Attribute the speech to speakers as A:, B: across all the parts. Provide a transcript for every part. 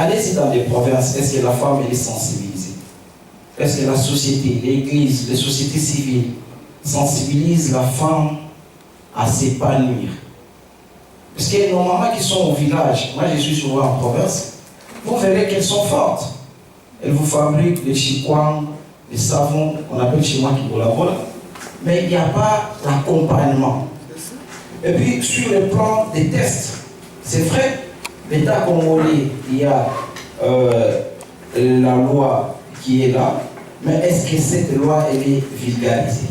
A: Allez-y dans les provinces, est-ce que la femme elle est sensibilisée? Est-ce que la société, l'église, les sociétés civiles sensibilisent la femme à s'épanouir? Parce que nos mamans qui sont au village, moi je suis souvent en province, vous verrez qu'elles sont fortes. Elles vous fabriquent les chikwang, les savons, qu'on appelle chez moi Kibolabola, mais il n'y a pas l'accompagnement. Et puis sur le plan des tests, c'est vrai, l'État congolais, il y a la loi qui est là, mais est-ce que cette loi elle est vulgarisée?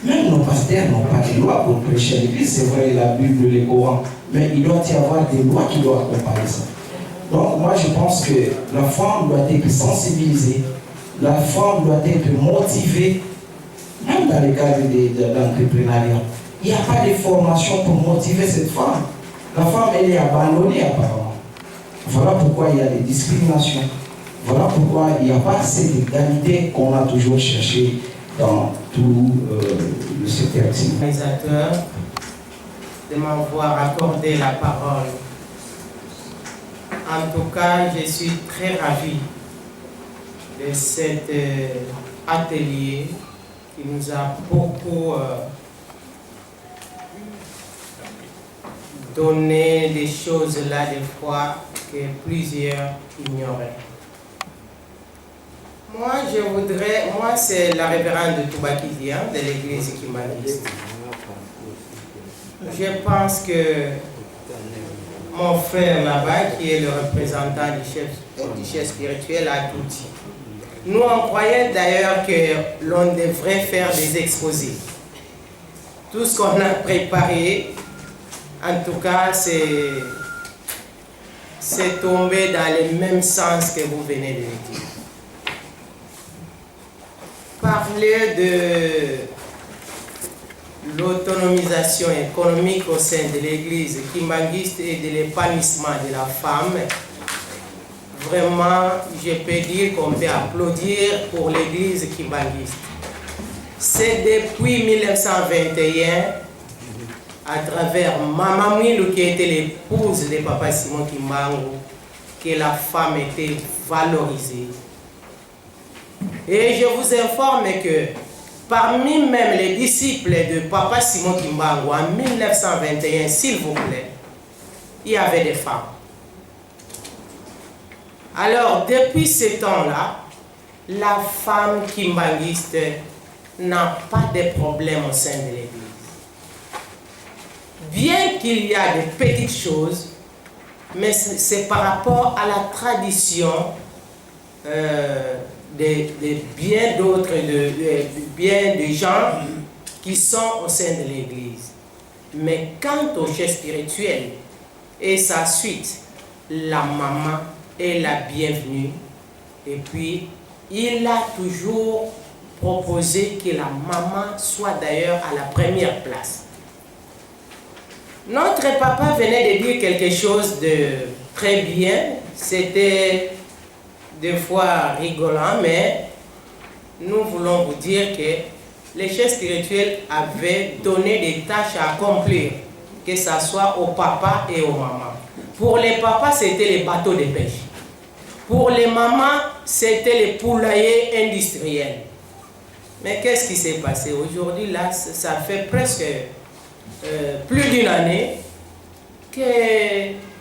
A: Même nos pasteurs n'ont pas de loi pour prêcher à l'église, c'est vrai, la Bible, le Coran, mais il doit y avoir des lois qui doivent accompagner ça. Donc moi je pense que la femme doit être sensibilisée, la femme doit être motivée, même dans le cadre d'entrepreneuriat. Il n'y a pas de formation pour motiver cette femme. La femme elle est abandonnée apparemment. Voilà pourquoi il y a des discriminations. Voilà pourquoi il n'y a pas cette égalité qu'on a toujours cherché dans tout le secteur actif.
B: Organisateur de m'avoir accordé la parole. En tout cas, je suis très ravi de cet atelier qui nous a beaucoup donné des choses là des fois que plusieurs ignoraient. Moi c'est la révérende Toubakidia de l'église kimbanguiste. Je pense que mon frère là-bas, qui est le représentant du chef spirituel, a tout dit. Nous, on croyait d'ailleurs que l'on devrait faire des exposés. Tout ce qu'on a préparé, en tout cas, c'est tombé dans le même sens que vous venez de le dire. Parler de l'autonomisation économique au sein de l'église kimbanguiste et de l'épanouissement de la femme, vraiment, je peux dire qu'on peut applaudir pour l'église kimbanguiste. C'est depuis 1921, à travers Maman Mwilou, qui était l'épouse de Papa Simon Kimbangu, que la femme était valorisée. Et je vous informe que parmi même les disciples de Papa Simon Kimbangu, en 1921, s'il vous plaît, il y avait des femmes. Alors, depuis ce temps-là, la femme kimbanguiste n'a pas de problème au sein de l'église. Bien qu'il y a de petites choses, mais c'est par rapport à la tradition de bien d'autres, bien de gens qui sont au sein de l'église. Mais quant au chef spirituel et sa suite, la maman est la bienvenue. Et puis, il a toujours proposé que la maman soit d'ailleurs à la première place. Notre papa venait de dire quelque chose de très bien. C'était des fois rigolant, mais nous voulons vous dire que les chefs spirituels avaient donné des tâches à accomplir, que ce soit aux papas et aux mamans. Pour les papas, c'était les bateaux de pêche. Pour les mamans, c'était les poulaillers industriels. Mais qu'est-ce qui s'est passé? Aujourd'hui, là, ça fait presque plus d'une année que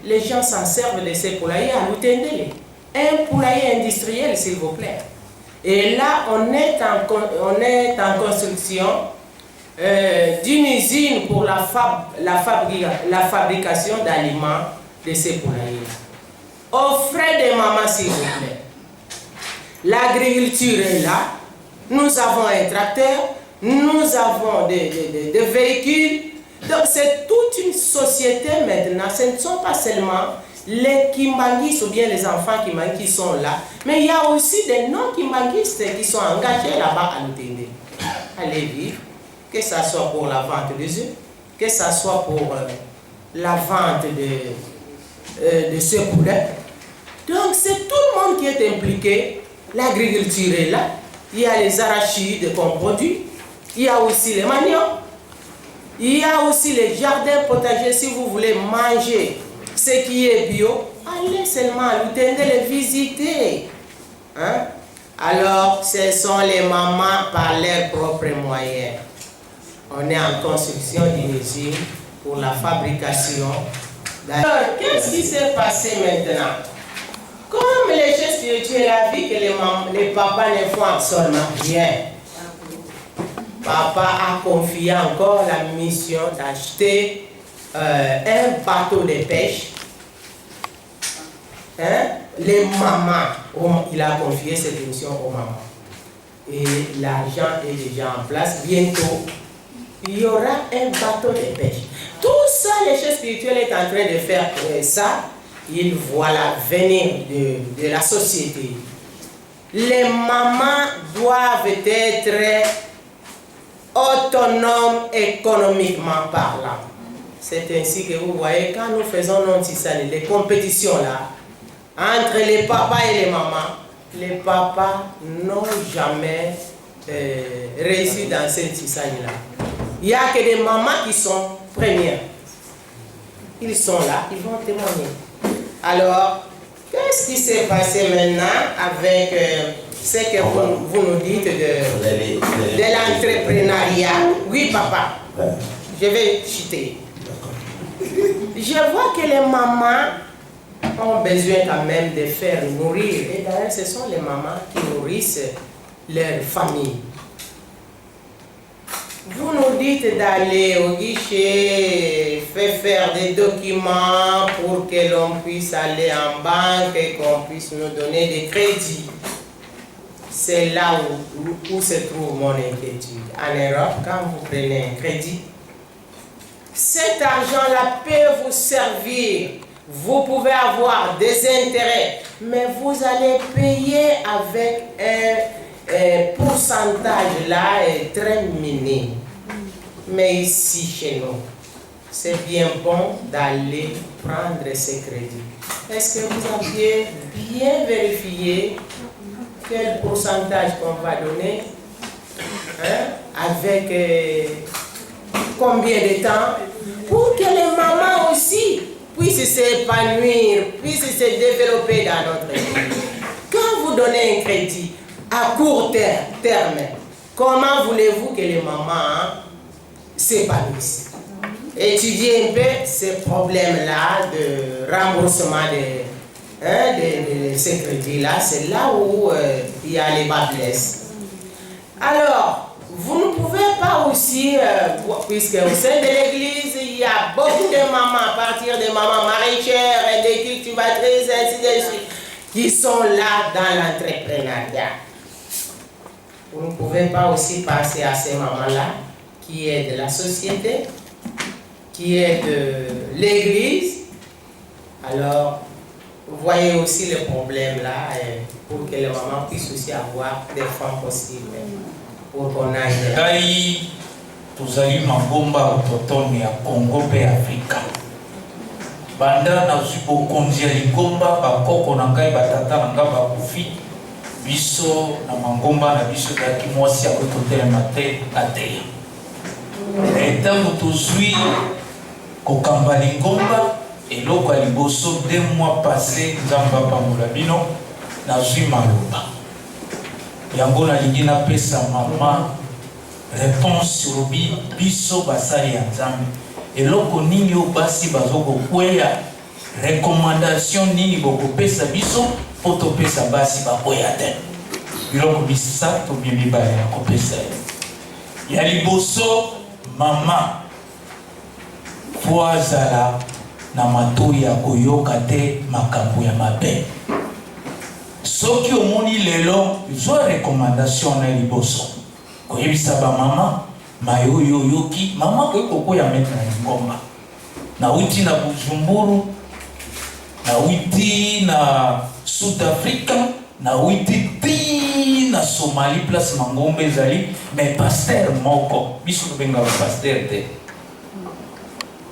B: les gens s'en servent de ces poulaillers à Loutendele. Un poulailler industriel, s'il vous plaît. Et là, on est en construction d'une usine pour la fabrication d'aliments de ces poulaillers. Aux frais des mamans, s'il vous plaît. L'agriculture est là. Nous avons un tracteur. Nous avons des véhicules. Donc, c'est toute une société maintenant. Ce ne sont pas seulement les kimbanguistes ou bien les enfants kimbanguistes qui sont là, mais il y a aussi des non-kimbanguistes qui sont engagés là-bas à Loutendele. Allez vivre, que ce soit pour la vente des œufs, que ce soit pour la vente de ce poulet. Donc, c'est tout le monde qui est impliqué. L'agriculture est là. Il y a les arachides qu'on produit. Il y a aussi les maniocs. Il y a aussi les jardins potagers si vous voulez manger ce qui est bio, allez seulement à l'Outende les visiter. Hein? Alors, ce sont les mamans par leurs propres moyens. On est en construction d'une usine pour la fabrication. Alors, qu'est-ce qui s'est passé maintenant? Comme les gens spirituels ont vu que les papas ne font absolument rien, papa a confié encore la mission d'acheter un bateau de pêche. Hein? Les mamans, il a confié cette mission aux mamans. Et l'argent est déjà en place. Bientôt, il y aura un bateau de pêche. Tout ça, les chefs spirituels est en train de faire ça. Ils voient l'avenir de la société. Les mamans doivent être autonomes économiquement parlant. C'est ainsi que vous voyez, quand nous faisons les compétitions là, entre les papas et les mamans, les papas n'ont jamais réussi dans cette tisane-là. Il n'y a que des mamans qui sont premières. Ils sont là, ils vont témoigner. Alors, qu'est-ce qui s'est passé maintenant avec ce que vous nous dites de l'entrepreneuriat? Oui, papa, je vais chuter. Je vois que les mamans ont besoin quand même de faire nourrir. Et d'ailleurs, ce sont les mamans qui nourrissent leur famille. Vous nous dites d'aller au guichet, faire des documents pour que l'on puisse aller en banque et qu'on puisse nous donner des crédits. C'est là où se trouve mon inquiétude. En Europe, quand vous prenez un crédit, cet argent-là peut vous servir. Vous pouvez avoir des intérêts, mais vous allez payer avec un pourcentage là très minime. Mais ici, chez nous, c'est bien bon d'aller prendre ces crédits. Est-ce que vous aviez bien vérifié quel pourcentage qu'on va donner? Hein? Avec combien de temps? Pour que les mamans aussi puissent s'épanouir, puissent se développer dans notre pays. Quand vous donnez un crédit à court terme, comment voulez-vous que les mamans s'épanouissent? Étudier un peu ces problèmes-là de remboursement de ces crédits-là, c'est là où il y a les bas blesses. Alors, vous ne pouvez pas aussi, puisque au sein de l'église, il y a beaucoup de mamans, à partir des mamans maraîchères, des cultivatrices, ainsi de suite, qui sont là dans l'entrepreneuriat. Vous ne pouvez pas aussi passer à ces mamans-là, qui est de la société, qui est de l'église. Alors, vous voyez aussi le problème là, pour que les mamans puissent aussi avoir des fonds possibles. Pour qu'on aille.
C: Ngai tozali mangomba autochtone ya Congo pe Afrika. Banda na bokonzi ya lingomba bakoko na ngai batata na ngai bakufi biso na mangomba na biso daki mwasi ya kotelema te ateya. Etango tozwi kokamba lingomba eloko ya liboso 2 mois passé nzamba pambola bino nazwi maloba. Yango na lingi na pesa mama réponse sur biso basali ya nzambe eloko nini o basi bazoko kweya recommandation nini boko pesa biso poto pesa basi bakoya te biloko bisato bibi ba ya kopesa ya liboso mama foazala na matoi ya koyoka te makambo ya mabe. Soki omoni lelo zwa recommandation na liboso koyebisa ba mama mayoyo yoki mama ko ya mettre na ngomba na uti na Bujumbura na uti na South Africa na uti na Somalie place mangombe ezali mais pasteur moko biso benga ba pasteur te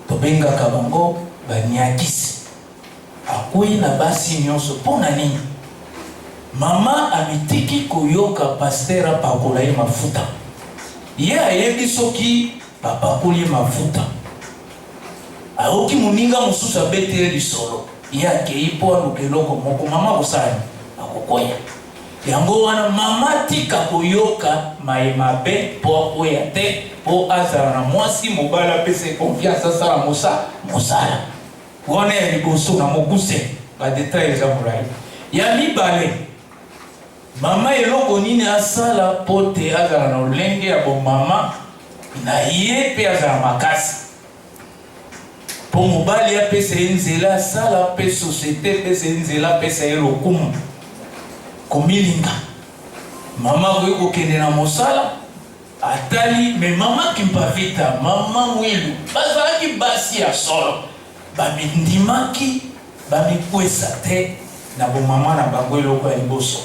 C: to benga kabango banyakisi akoyi na basi nyonso pona nini. Mama amitiki koyoka pastera pakola ye mafuta. Ye ayebi soki papakoli mafuta. aoki moninga mosusu abeteli lisolo ye akei mpo aluka eloko moko mama kosala akokoya yango wana mama tika koyoka mabe mpo akoya te mpo azala na mwasi mobali apesa confiance asala mosala wana ya liboso na mokuse badetail eza molai ya mibale mama eloko nini asala mpo te azala na olenge ya bomama na ye mpe azala makasi mpo mobali apesa ye nzela asala mpe société apesa ye nzela apesa ye lokumu komilinga mama koyi kokende na mosala atali me mama kimpavita mama mwilu bazalaki basi ya solo bamindimaki bamikwesa te na bomama na bango eloko ya liboso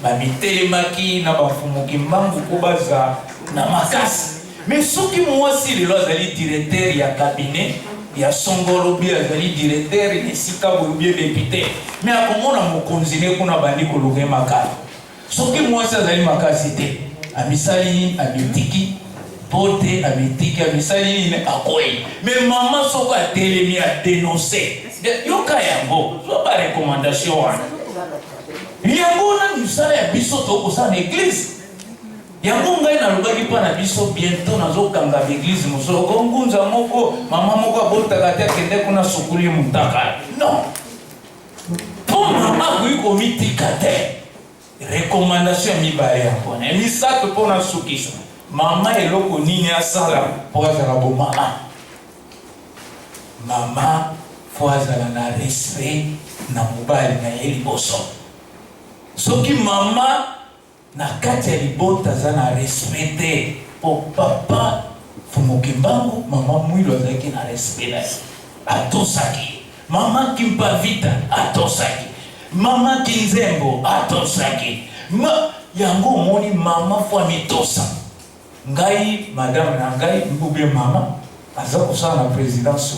C: bamitelemaki na bafumuki mbangu ko baza na makasi me soki mwasi lelo azali directeur ya cabinet ya songolo bi azali directeur esika boye député me akomona mokonzi ne kuna bandi koluka makala soki mwasi azali makasi te amisali nini abitiki pote abitiki amisali nini akoyi me mama soko atelemi a dénoncer yoka yango zo ba recommandation wana yango na misala ya biso tokosala na église yango ngai nalobaki mpa na biso bientôt nazokanga baeglise mosolo kongunza moko mama moko abotaka te akende kuna sukuli mutaka non mpo mama koyi komitika te recommandation ya mibale yango na misato mpo nasukisa mama eloko nini asala mpo azala bomama mama fo azala na respect na mobali na ye liboso soki mama na kati ya libota aza na respect te po papa fumuki mbangu mama mwilu azalaki na respect na ye atosaki mama kimpavita atosaki mama kinzembo atosaki yango omoni mama fo amitosa ngai madame na ngai mbube mama aza kosala na présidence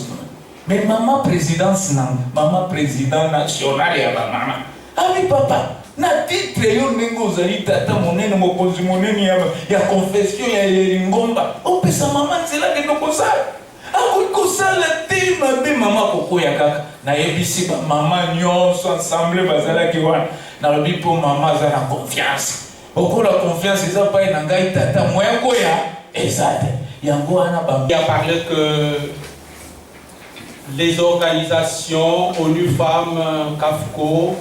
C: mais mama présidence na mama président national ya bamama ami papa na titre yo ndenge ozali tata monene mokonzi monene ya confession ya Lingomba opesa mama nzela kendo kosala akoki kosala te mabe mama kokoya kaka nayebisi bamama nyonso ensemble bazalaki wana nalobi mpo mama aza na confiance okola confiance eza pai na ngai tata moya koya eza te yango wana
D: Il a parlé que les organisations ONU Femmes, CAFCO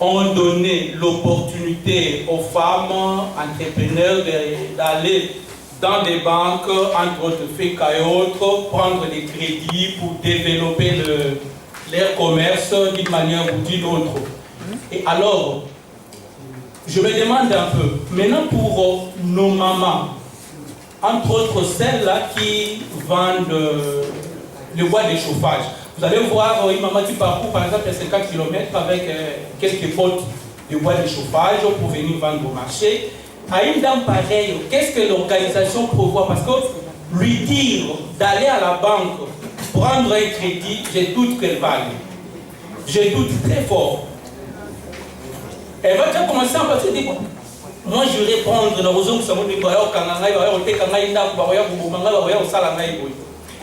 D: ont donné l'opportunité aux femmes entrepreneurs d'aller dans des banques, entre autres FECA et autres, prendre des crédits pour développer leur commerce d'une manière ou d'une autre. Et alors, je me demande un peu, maintenant pour nos mamans, entre autres celles-là qui vendent le bois de chauffage, vous allez voir une maman qui parcourt par exemple 50 km avec quelques potes de bois de chauffage pour venir vendre au marché. À une dame pareille, qu'est-ce que l'organisation prévoit? Parce que lui dire d'aller à la banque prendre un crédit, je doute qu'elle va aller. Je doute très fort. Elle va déjà commencer à passer des... Moi, je vais prendre dans vos ongles,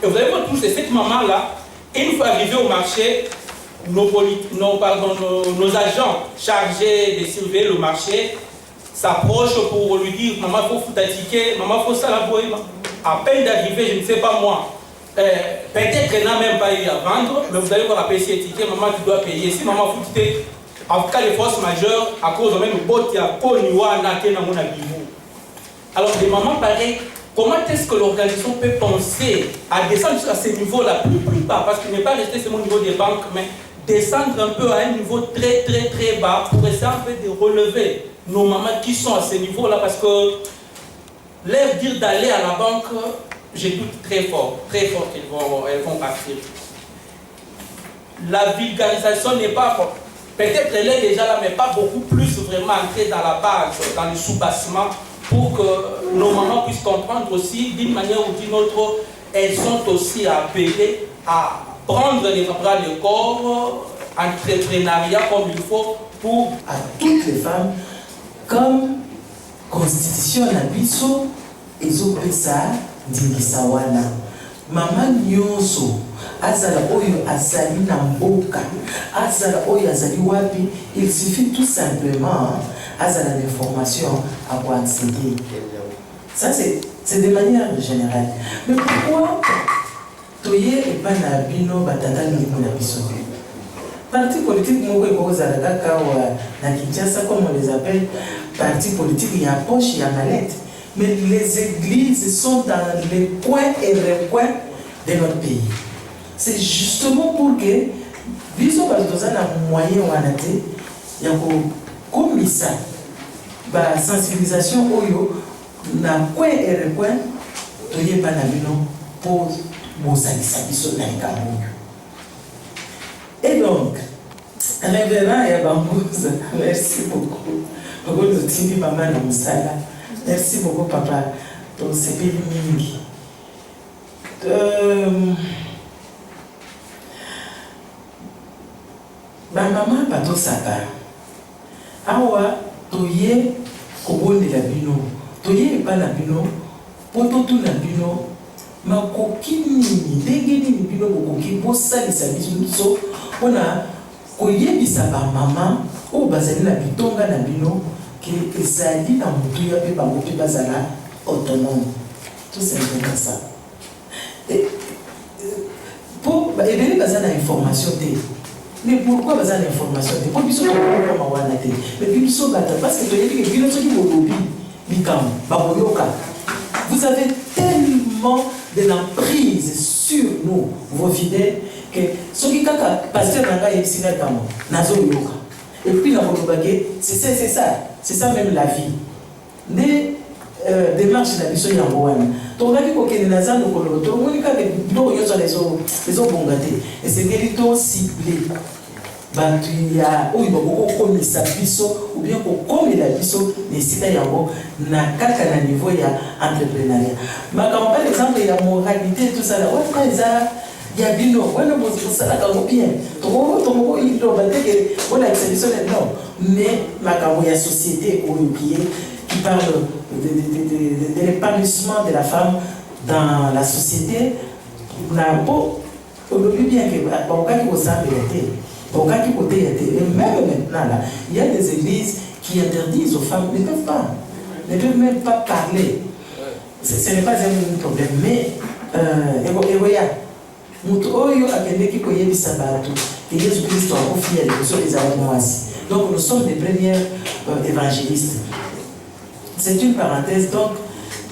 D: et vous allez voir tous, cette maman-là, une fois arrivée au marché, nos agents chargés de surveiller le marché s'approchent pour lui dire maman, il faut foutre un ticket, maman, il faut ça la boîte. À peine d'arriver, je ne sais pas moi, peut-être qu'elle n'a même pas eu à vendre, mais vous allez voir la payer ce ticket, maman, tu dois payer. Si maman faut quitter, en cas de force majeure, à cause de même le bot, il y a alors, des mamans pareilles, comment est-ce que l'organisation peut penser à descendre à ce niveau-là, plus bas, parce qu'il n'est pas resté sur mon niveau des banques, mais descendre un peu à un niveau très bas pour essayer en fait de relever nos mamans qui sont à ce niveau-là, parce que leur dire d'aller à la banque, je doute très fort qu'elles vont partir. La vulgarisation n'est pas... Peut-être elle est déjà là, mais pas beaucoup plus vraiment entrée dans la base, dans le sous-bassement, pour que nos mamans puissent comprendre aussi, d'une manière ou d'une autre, elles sont aussi appelées à prendre les bras de corps, entrepreneuriat comme il faut, pour...
E: À toutes les femmes, comme constitution na biso, ezopesa ndingisawana. Maman nyonso, azala oyo azali na mboka, azala oyo azali wapi, il suffit tout simplement azala l'information à quoi accéder. Ça c'est de manière générale. Mais pourquoi toye et pas na bino batata milimo na biso? Parti politique moko ekozala kaka na Kinshasa, comme on les appelle, parti politique, il y a poche, il y a mallette. Mais les églises sont dans les coins et recoins de notre pays. C'est justement pour que biso bazoza na moyen wana te ya ko komisa ba sensibilisation oyo na coin et recoin toyeba na bino pour bozalisa biso na likambo. Et donc, révérend et Bambouza, merci beaucoup. Beaucoup de Tini Maman na Moussala. Merci beaucoup, papa, pour ce pays mingi. Maman, Pato Saka. Awa, toye, Kobonde la bino. Toye, pas la bino. Pototu la bino. Makoki nini, ndenge nini bino bokoki bosalisa biso mpona koyebisa bamama oyo bazali na bitonga na bino ke ezali na motuya mpe bango mpe bazala autonome. Tout simplement ça. Po ebele baza na information te. Mais pourquoi baza na information te? Po biso kokoma wana te. Mais biso bata parce que toyebi ke bino soki bolobi likambo bakoyoka. Vous avez tellement de l'emprise sur nous, vos fidèles, que ce qui est pasteur Nanga et Sina Kamo, Nazo Yoka. Et puis la Bolobagé, c'est ça même la vie. Des démarches de la mission Yamboane. Donc là, il y a des nazans au Colo, tout le monde a les autres bongatés. Et c'est mérito ciblé. Il y a beaucoup ça biso ou bien comme la biso les sites yango na kaka na niveau ya entrepreneuriat. Mais comme par exemple il y a moralité tout ça là ouais ça il y a bino voilà bon ça là comme bien to il doit battre que voilà exceptionnel non mais ma ya société européenne qui parle de l'épanouissement de la femme dans la société na beau aujourd'hui bien que bon quand il faut ça et même maintenant, là, il y a des églises qui interdisent aux femmes, ne peuvent même pas parler. Ce n'est pas un problème. Mais, donc nous sommes des premières évangélistes. C'est une parenthèse. Donc,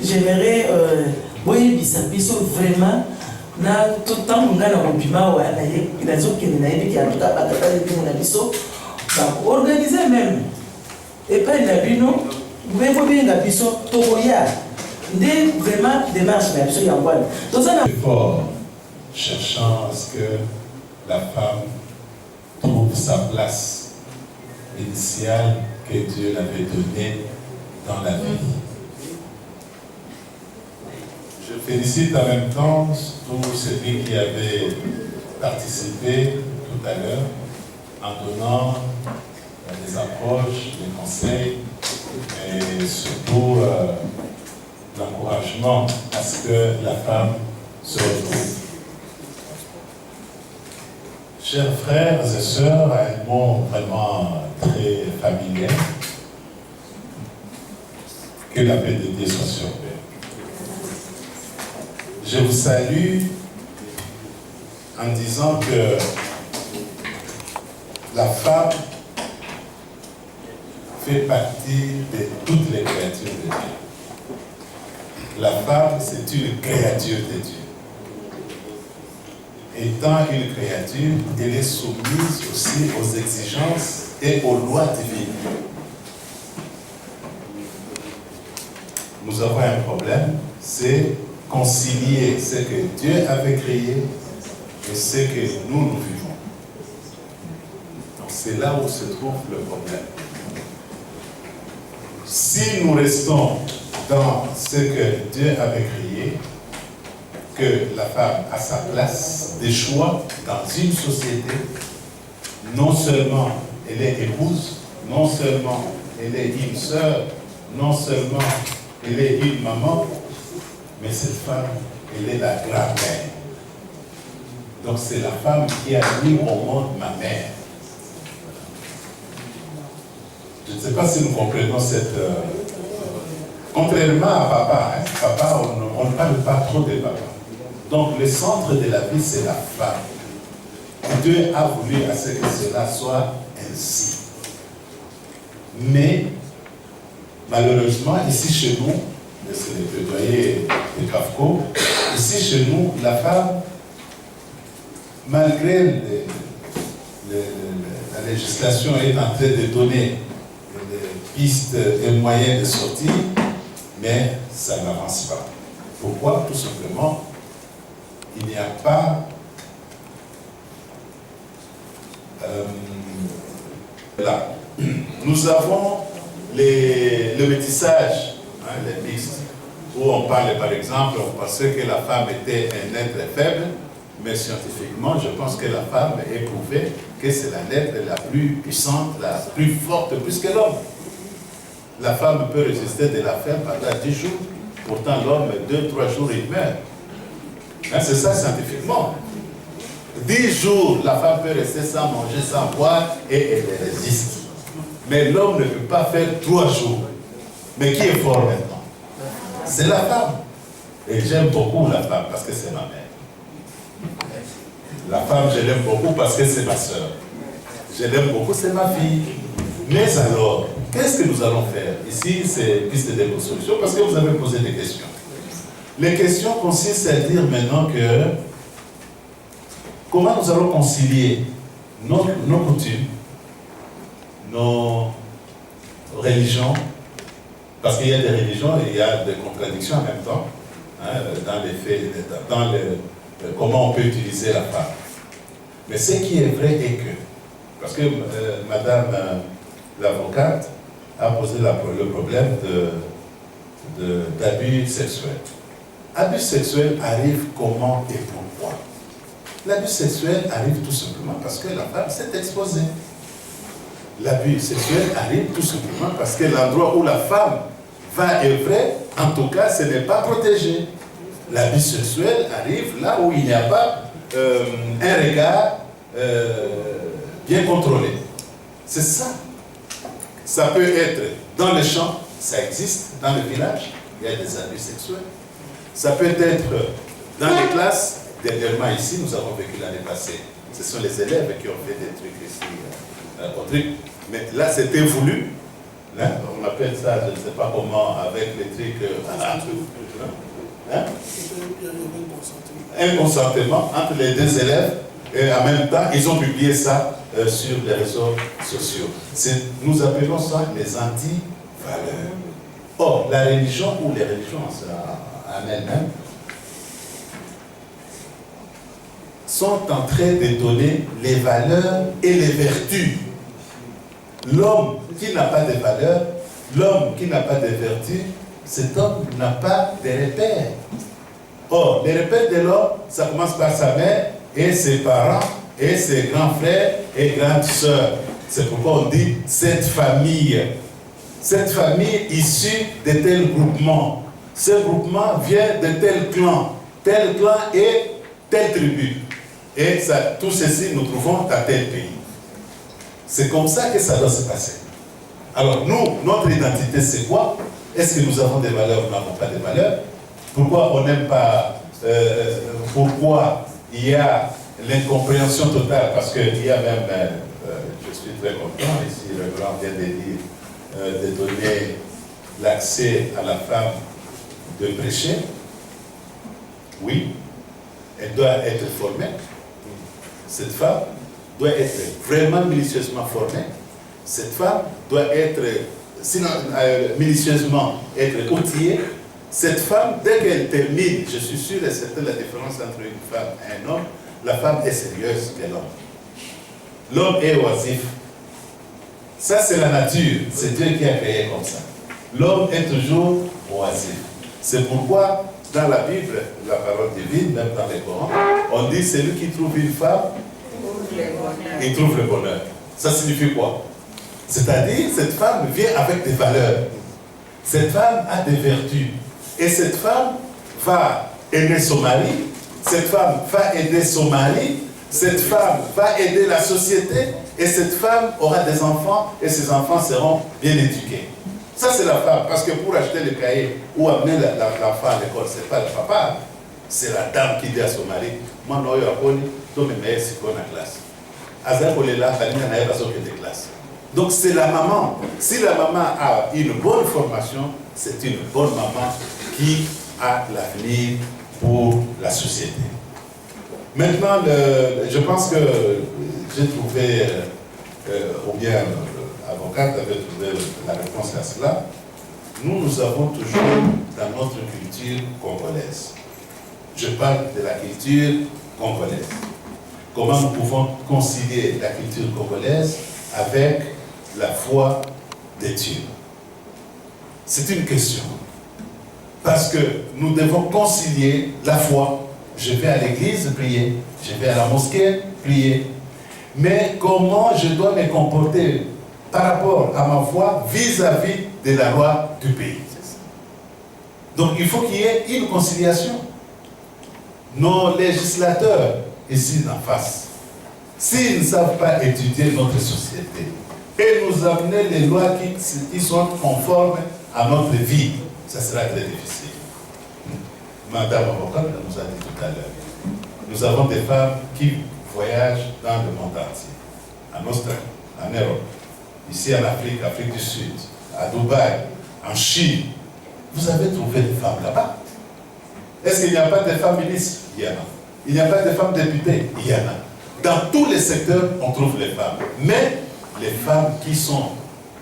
E: j'aimerais vraiment na tout temps ngana robima wa na ye inazo kene na yebi ki atuka bakata yebi na biso ba organiser même et pas na bino vous bien biso toya ndé vraiment démarche na biso ya ngwana donc ça na
F: fort cherchant à ce que la femme trouve sa place initiale que Dieu l'avait donnée dans la vie. Je félicite en même temps tous ceux qui avaient participé tout à l'heure en donnant des approches, des conseils et surtout l'encouragement à ce que la femme se retrouve. Chers frères et sœurs, un mot vraiment très familier. Que la paix de Dieu soit sur vous. Je vous salue en disant que la femme fait partie de toutes les créatures de Dieu. La femme, c'est une créature de Dieu. Étant une créature, elle est soumise aussi aux exigences et aux lois divines. Nous avons un problème, c'est concilier ce que Dieu avait créé et ce que nous vivons. Donc c'est là où se trouve le problème. Si nous restons dans ce que Dieu avait créé, que la femme a sa place de choix dans une société, non seulement elle est épouse, non seulement elle est une sœur, non seulement elle est une maman, mais cette femme, elle est la grand-mère. Donc c'est la femme qui a mis au monde ma mère. Je ne sais pas si nous comprenons cette... Contrairement à papa, hein, papa, on ne parle pas trop de papa. Donc le centre de la vie, c'est la femme. Et Dieu a voulu à ce que cela soit ainsi. Mais, malheureusement, ici chez nous, c'est le plaidoyer de Kafko, ici chez nous, la femme, malgré la législation est en train de donner des pistes et moyens de sortie, mais ça n'avance pas. Pourquoi? Tout simplement, il n'y a pas là. Nous avons le métissage, hein, les mixtes, où on parle par exemple, on pensait que la femme était un être faible, mais scientifiquement, je pense que la femme est prouvée que c'est la lettre la plus puissante, la plus forte, plus que l'homme. La femme peut résister de la faim pendant 10 jours, pourtant l'homme, 2-3 jours, il meurt. Hein, c'est ça scientifiquement. 10 jours, la femme peut rester sans manger, sans boire, et elle résiste. Mais l'homme ne peut pas faire 3 jours. Mais qui est fort maintenant? C'est la femme. Et j'aime beaucoup la femme parce que c'est ma mère. La femme, je l'aime beaucoup parce que c'est ma soeur. Je l'aime beaucoup, c'est ma fille. Mais alors, qu'est-ce que nous allons faire? Ici, c'est piste de solution parce que vous avez posé des questions. Les questions consistent à dire maintenant que comment nous allons concilier nos coutumes, nos religions, parce qu'il y a des religions et il y a des contradictions en même temps, hein, dans les faits, dans comment on peut utiliser la femme. Mais ce qui est vrai est que, parce que madame l'avocate a posé le problème d'abus sexuels. Abus sexuel arrive comment et pourquoi? L'abus sexuel arrive tout simplement parce que la femme s'est exposée. L'abus sexuel arrive tout simplement parce que l'endroit où la femme va œuvrer, en tout cas, ce n'est pas protégé. L'abus sexuel arrive là où il n'y a pas un regard bien contrôlé. C'est ça. Ça peut être dans les champs, ça existe, dans le village, il y a des abus sexuels. Ça peut être dans les classes. Dernièrement ici, nous avons vécu l'année passée. Ce sont les élèves qui ont fait des trucs ici, au truc. Mais là, c'était voulu. Là, on appelle ça, je ne sais pas comment, avec les trucs... un consentement entre les deux élèves. Et en même temps, ils ont publié ça sur les réseaux sociaux. Nous appelons ça les anti-valeurs. Or, la religion ou les religions en elles-mêmes sont en train de donner les valeurs et les vertus. L'homme qui n'a pas de valeurs, l'homme qui n'a pas de vertus, cet homme n'a pas de repères. Or, les repères de l'homme, ça commence par sa mère et ses parents et ses grands frères et grandes sœurs. C'est pourquoi on dit cette famille. Cette famille issue de tel groupement. Ce groupement vient de tel clan et telle tribu. Et ça, tout ceci, nous trouvons dans tel pays. C'est comme ça que ça doit se passer. Alors nous, notre identité, c'est quoi? Est-ce que nous avons des valeurs ou nous n'avons pas de valeurs? Pourquoi on n'aime pas... pourquoi il y a l'incompréhension totale? Parce qu'il y a même... je suis très content, ici le grand vient de dire, de donner l'accès à la femme de prêcher. Oui, elle doit être formée. Cette femme doit être vraiment minutieusement formée. Cette femme doit être, sinon minutieusement, être outillée. Cette femme, dès qu'elle termine, je suis sûr et certain la différence entre une femme et un homme, la femme est sérieuse que l'homme. L'homme est oisif. Ça, c'est la nature. C'est Dieu qui a créé comme ça. L'homme est toujours oisif. C'est pourquoi, dans la Bible, la parole divine, même dans les Corans, on dit celui qui trouve une femme, il trouve le bonheur. Ça signifie quoi? C'est-à-dire, cette femme vient avec des valeurs. Cette femme a des vertus. Et cette femme va aimer son mari. cette femme va aider son mari, cette femme va aider la société, et cette femme aura des enfants, et ses enfants seront bien éduqués. Ça, c'est la femme, parce que pour acheter le cahier ou amener l'enfant à l'école, ce n'est pas le papa, c'est la dame qui dit à son mari, moi, je suis le meilleur psycho dans la classe. Donc, c'est la maman. Si la maman a une bonne formation, c'est une bonne maman qui a l'avenir pour la société. Maintenant, je pense que j'ai trouvé, ou bien l'avocate avait trouvé la réponse à cela. Nous avons toujours dans notre culture congolaise. Je parle de la culture congolaise. Comment nous pouvons concilier la culture congolaise avec la foi des Dieu? C'est une question. Parce que nous devons concilier la foi. Je vais à l'église prier, je vais à la mosquée prier. Mais comment je dois me comporter par rapport à ma foi vis-à-vis de la loi du pays? Donc il faut qu'il y ait une conciliation. Nos législateurs, ici en face, s'ils ne savent pas étudier notre société et nous amener des lois qui sont conformes à notre vie, ça sera très difficile. Madame avocate nous a dit tout à l'heure, nous avons des femmes qui voyagent dans le monde entier, en Australie, en Europe, ici en Afrique, Afrique du Sud, à Dubaï, en Chine. Vous avez trouvé des femmes là-bas. Est-ce qu'il n'y a pas de femmes ministres? Il y en a. Il n'y a pas de femmes députées? Il y en a. Dans tous les secteurs, on trouve les femmes. Mais les femmes qui sont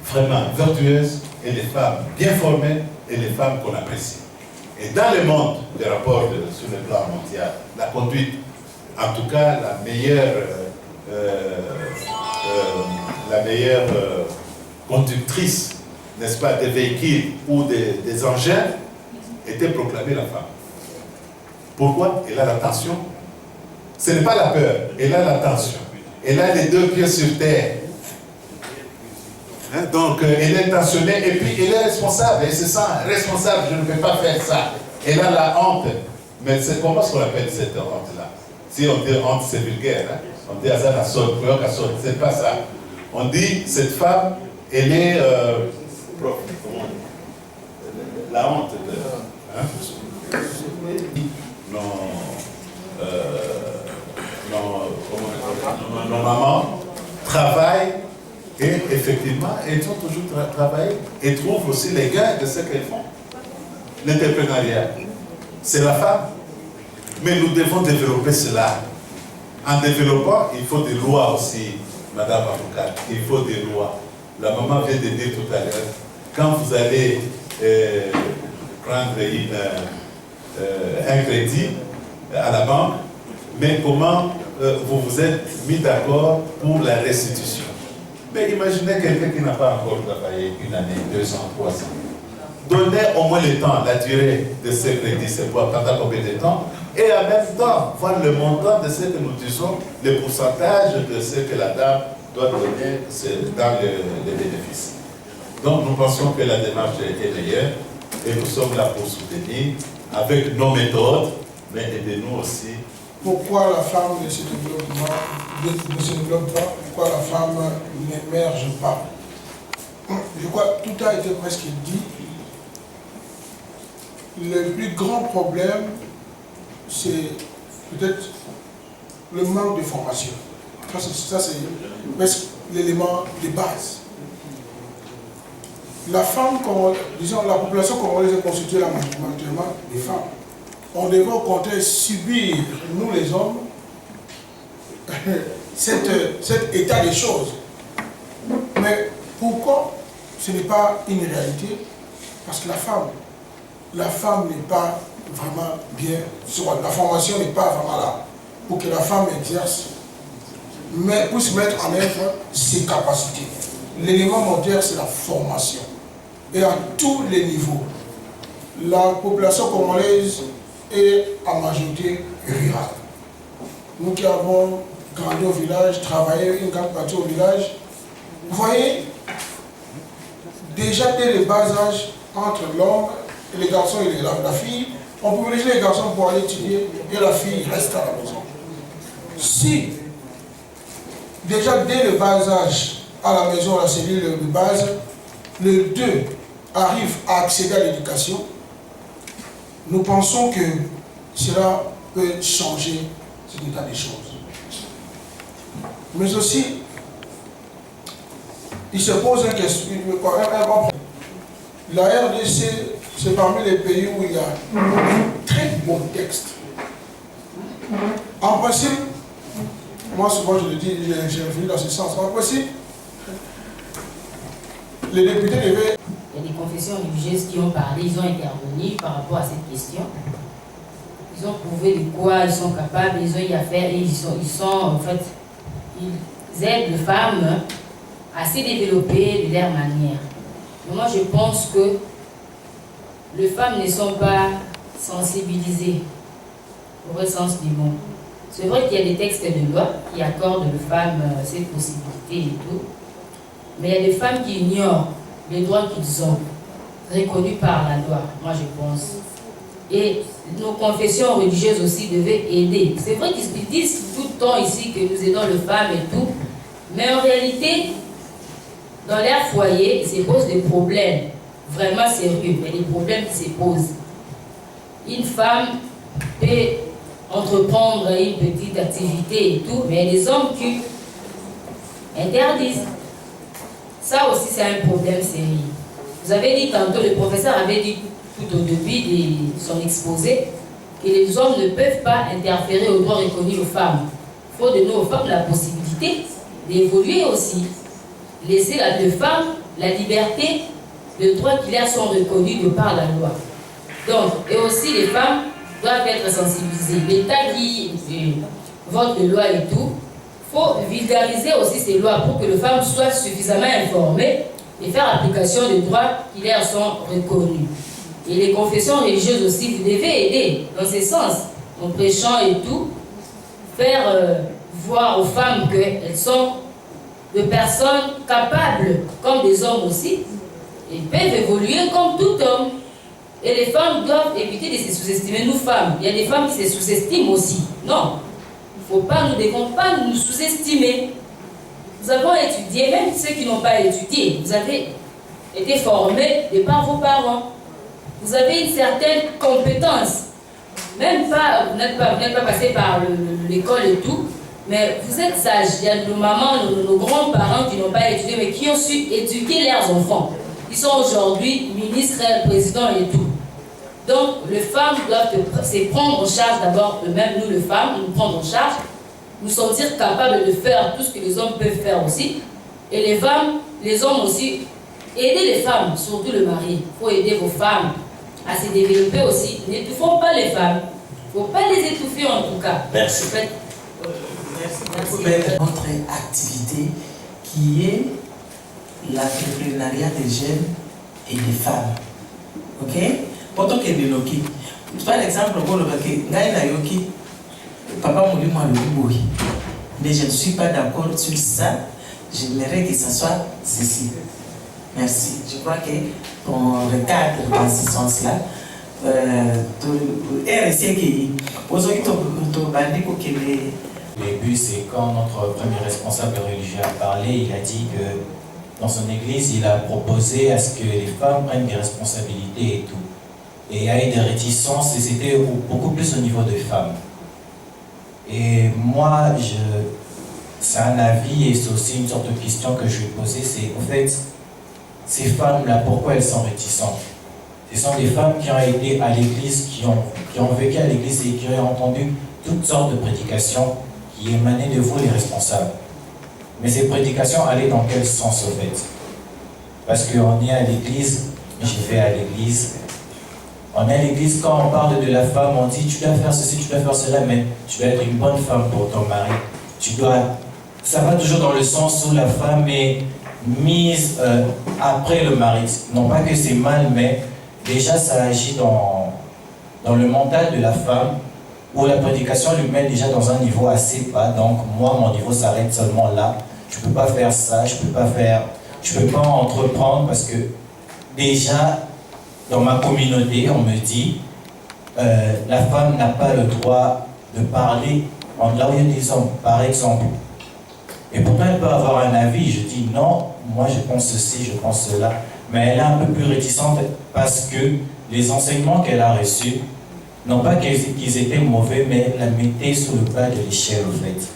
F: vraiment vertueuses et les femmes bien formées et les femmes qu'on apprécie. Et dans le monde, les rapports sur le plan mondial, la conduite, en tout cas la meilleure conductrice, n'est-ce pas, des véhicules ou des engins, était proclamée la femme. Pourquoi? Elle a l'attention. Ce n'est pas la peur, elle a l'attention. Elle a les deux pieds sur terre. Hein? Donc, elle est intentionnée et puis elle est responsable. Elle se sent responsable, je ne peux pas faire ça. Elle a la honte. Mais c'est comment est-ce qu'on appelle cette honte-là? Si on dit honte, c'est vulgaire. Hein? On dit Azan Assol, c'est pas ça. On dit cette femme, elle est la honte. Hein? Nos mamans travaillent et effectivement, elles ont toujours travaillé et trouvent aussi les gains de ce qu'elles font. L'entrepreneuriat, c'est la femme. Mais nous devons développer cela. En développant, il faut des lois aussi, Madame avocate. Il faut des lois. La maman vient de dire tout à l'heure, quand vous allez prendre un crédit à la banque, mais comment vous vous êtes mis d'accord pour la restitution. Mais imaginez quelqu'un qui n'a pas encore travaillé 1 année, 2 ans, 3 ans. Donnez au moins le temps, la durée de ce crédit, c'est quoi, pendant combien de temps, et en même temps, voir le montant de ce que nous disons, le pourcentage de ce que la dame doit donner dans les bénéfices. Donc nous pensons que la démarche est meilleure et nous sommes là pour soutenir avec nos méthodes, mais aidez-nous aussi.
G: Pourquoi la femme ne se développe pas? Pourquoi la femme n'émerge pas? Je crois que tout a été presque dit. Le plus grand problème, c'est peut-être le manque de formation. Ça, c'est presque l'élément de base. La femme, disons, la population congolaise est constituée majoritairement des femmes. On devrait au contraire subir, nous les hommes, cet état des choses. Mais pourquoi ce n'est pas une réalité? Parce que la femme n'est pas vraiment bien, la formation n'est pas vraiment là pour que la femme exerce, mais puisse mettre en œuvre ses capacités. L'élément moderne, c'est la formation. Et à tous les niveaux. La population congolaise est en majorité rurale. Nous qui avons grandi au village, travaillé une grande partie au village, vous voyez, déjà dès le bas âge, entre l'homme et les garçons et la fille, on privilégie les garçons pour aller étudier et la fille reste à la maison. Si, déjà dès le bas âge, à la maison, la cellule de base, les deux arrivent à accéder à l'éducation, nous pensons que cela peut changer cet état des choses. Mais aussi, il se pose une question. La RDC, c'est parmi les pays où il y a un très bon texte. En principe, moi souvent je le dis, j'ai réfléchi dans ce sens. En principe, les députés devaient...
H: Il y a des confessions religieuses qui ont parlé, ils ont intervenu par rapport à cette question. Ils ont prouvé de quoi ils sont capables, ils ont eu à faire et ils aident les femmes à se développer de leur manière. Mais moi je pense que les femmes ne sont pas sensibilisées au vrai sens du mot. C'est vrai qu'il y a des textes de loi qui accordent aux femmes ces possibilités et tout, mais il y a des femmes qui ignorent les droits qu'ils ont, reconnus par la loi, moi je pense. Et nos confessions religieuses aussi devaient aider. C'est vrai qu'ils disent tout le temps ici que nous aidons les femmes et tout, mais en réalité, dans leur foyer, ils se posent des problèmes vraiment sérieux, mais des problèmes qui se posent. Une femme peut entreprendre une petite activité et tout, mais il y a des hommes qui interdisent. Ça aussi, c'est un problème sérieux. Vous avez dit tantôt, le professeur avait dit tout au début de son exposé, que les hommes ne peuvent pas interférer aux droits reconnus aux femmes. Il faut donner aux femmes la possibilité d'évoluer aussi. Laisser aux femmes la liberté, les droits qui leur sont reconnus de par la loi. Donc, et aussi les femmes doivent être sensibilisées. L'État dit vote de loi et tout. Il faut vulgariser aussi ces lois pour que les femmes soient suffisamment informées et faire application des droits qui leur sont reconnus. Et les confessions religieuses aussi, vous devez aider dans ce sens, en prêchant et tout, faire voir aux femmes qu'elles sont des personnes capables, comme des hommes aussi, et peuvent évoluer comme tout homme. Et les femmes doivent éviter de se sous-estimer, nous femmes. Il y a des femmes qui se sous-estiment aussi. Non. Nous ne devons pas nous sous-estimer. Nous avons étudié, même ceux qui n'ont pas étudié, vous avez été formés de par vos parents. Vous avez une certaine compétence. Même pas, vous n'êtes pas passé par l'école et tout, mais vous êtes sages. Il y a nos mamans, nos grands-parents qui n'ont pas étudié, mais qui ont su éduquer leurs enfants. Ils sont aujourd'hui ministres, présidents et tout. Donc, les femmes doivent se prendre en charge d'abord, eux-mêmes, nous les femmes, nous prendre en charge, nous sentir capables de faire tout ce que les hommes peuvent faire aussi. Et les femmes, les hommes aussi, aider les femmes, surtout le mari. Il faut aider vos femmes à se développer aussi. N'étouffons pas les femmes. Il ne faut pas les étouffer en tout cas.
C: Merci.
E: Merci. Notre activité qui est l'entrepreneuriat des jeunes et des femmes. Ok? Pourtant que de Loki. Par exemple, papa m'a dit moi le mais je ne suis pas d'accord sur ça. J'aimerais que ça soit ceci. Merci. Je crois que ton recadre dans ce sens-là.
I: Le but, c'est quand notre premier responsable religieux a parlé, il a dit que dans son église, il a proposé à ce que les femmes prennent des responsabilités et tout. Et il y a eu des réticences et c'était beaucoup plus au niveau des femmes. Et moi, c'est un avis et c'est aussi une sorte de question que je vais poser, c'est en fait, ces femmes-là, pourquoi elles sont réticentes? Ce sont des femmes qui ont été à l'église, qui ont vécu à l'église et qui ont entendu toutes sortes de prédications qui émanaient de vous, les responsables. Mais ces prédications allaient dans quel sens, au fait? Parce qu'on est à l'église, je vais à l'église. On est à l'église, quand on parle de la femme, on dit tu dois faire ceci, tu dois faire cela, mais tu dois être une bonne femme pour ton mari. Ça va toujours dans le sens où la femme est mise après le mari. Non pas que c'est mal, mais déjà ça agit dans le mental de la femme, où la prédication lui met déjà dans un niveau assez bas. Donc moi, mon niveau s'arrête seulement là. Je ne peux pas faire ça, je ne peux pas entreprendre parce que déjà, dans ma communauté, on me dit la femme n'a pas le droit de parler là où il y a des hommes, par exemple. Et pourtant, elle peut avoir un avis. Je dis non, moi je pense ceci, je pense cela. Mais elle est un peu plus réticente parce que les enseignements qu'elle a reçus, non pas qu'ils étaient mauvais, mais elle la mettait sous le bas de l'échelle, en fait.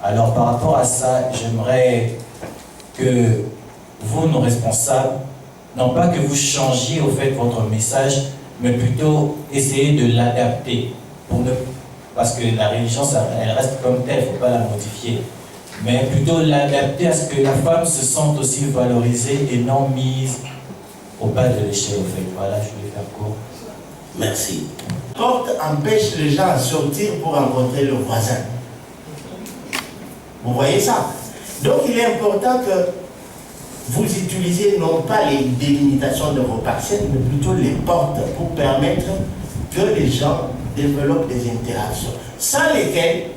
I: Alors, par rapport à ça, j'aimerais que vous, nos responsables, non pas que vous changiez, au fait, votre message, mais plutôt essayer de l'adapter. Parce que la religion, elle reste comme telle, il ne faut pas la modifier. Mais plutôt l'adapter à ce que la femme se sente aussi valorisée et non mise au bas de l'échelle, en fait. Voilà, je vais faire court.
J: Merci. La porte empêche les gens à sortir pour rencontrer le voisin. Vous voyez ça? Donc il est important que vous utilisiez non pas les délimitations de vos parcelles, mais plutôt les portes pour permettre que les gens développent des interactions, sans lesquelles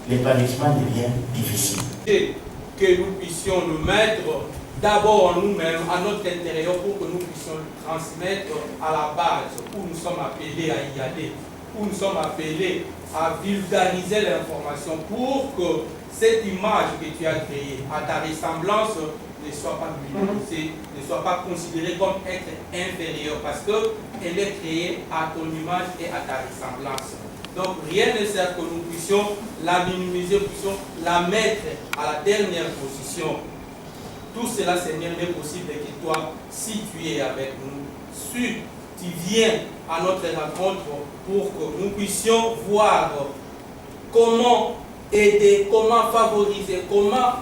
J: l'épanouissement devient difficile.
D: Que nous puissions nous mettre d'abord en nous-mêmes, à notre intérieur, pour que nous puissions le transmettre à la base, où nous sommes appelés à y aller, où nous sommes appelés à vulgariser l'information pour que cette image que tu as créée, à ta ressemblance, ne soit pas minimisée, ne soit pas considérée comme être inférieure, parce qu'elle est créée à ton image et à ta ressemblance. Donc rien ne sert que nous puissions la minimiser, puissions la mettre à la dernière position. Tout cela, Seigneur, n'est possible que toi, si tu es avec nous, si tu viens à notre rencontre pour que nous puissions voir comment aider, comment favoriser, comment